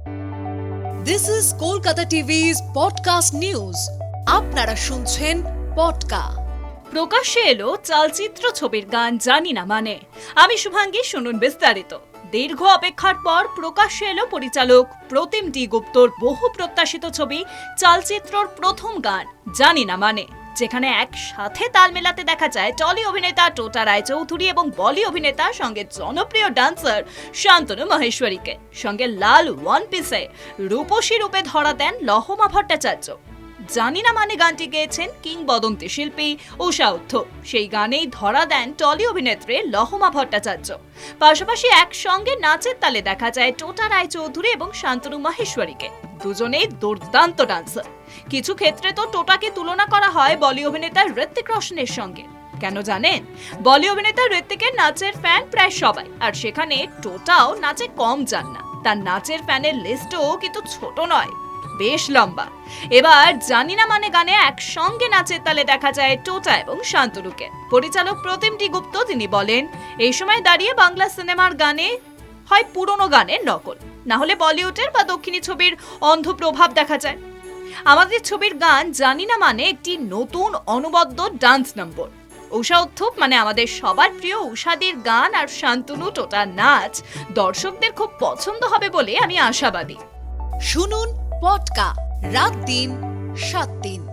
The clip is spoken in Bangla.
This is Kolkata TV's podcast news. আপনারা শুনছেন পডকা। প্রকাশ্যে এলো চলচ্চিত্র ছবির গান জানি না মানে। আমি শুভাঙ্গী, শুনুন বিস্তারিত। দীর্ঘ অপেক্ষার পর প্রকাশ্যে এলো পরিচালক প্রতিম ডি গুপ্তর বহু প্রত্যাশিত ছবি চলচ্চিত্রর প্রথম গান জানি না মানে, যেখানে একসাথে তাল মেলাতে দেখা যায় টলি অভিনেতা টোটা রায়চৌধুরী এবং বলি অভিনেতা সঙ্গে জনপ্রিয় ডান্সার শান্তনু মহেশ্বরীকে। সঙ্গে লাল ওয়ান পিসে রূপসী রূপে ধরা দেন লহমা ভট্টাচার্য। জানি না মানে গানটি গেয়েছেন কিংবদন্তি শিল্পী ঊষা উত্থুপ। সেই গানেই ধরা দেন টলি অভিনেত্রী লহমা ভট্টাচার্য। পাশাপাশি একসঙ্গে নাচের তালে দেখা যায় টোটা রায়চৌধুরী এবং শান্তনু মহেশ্বরীকে। দুজনেই দুর্দান্ত ডান্সার। কিছু ক্ষেত্রে তো টোটাকে তুলনা করা হয় বলি অভিনেতা ঋত্বিক রোশনের সঙ্গে। কেন জানেন? বলি অভিনেতা ঋত্বিকের নাচের ফ্যান প্রায় সবাই, আর সেখানে টোটাও নাচে কম যান না। তার নাচের ফ্যানের লিস্টও কিন্তু ছোট নয়, বেশ লম্বা। এবার জানি না মানে গানে একসঙ্গে নাচের তালে দেখা যায় টোটা এবং শান্তনুকে। পরিচালক প্রতিম ডি গুপ্ত তিনি বলেন, এই সময় দাঁড়িয়ে বাংলা সিনেমার গানে হয় পুরনো গানের নকল, না হলে বলিউডের বা দক্ষিণী ছবির অন্ধ প্রভাব দেখা যায়। আমাদের ছবির গান জানি না মানে একটি নতুন অনবদ্য ডান্স নম্বর। ঊষা উত্থুপ মানে আমাদের সবার প্রিয় ঊষাদির গান আর শান্তনু টোটার নাচ দর্শকদের খুব পছন্দ হবে বলে আমি আশাবাদী। শুনুন পডকা রাত দিন 7 দিন।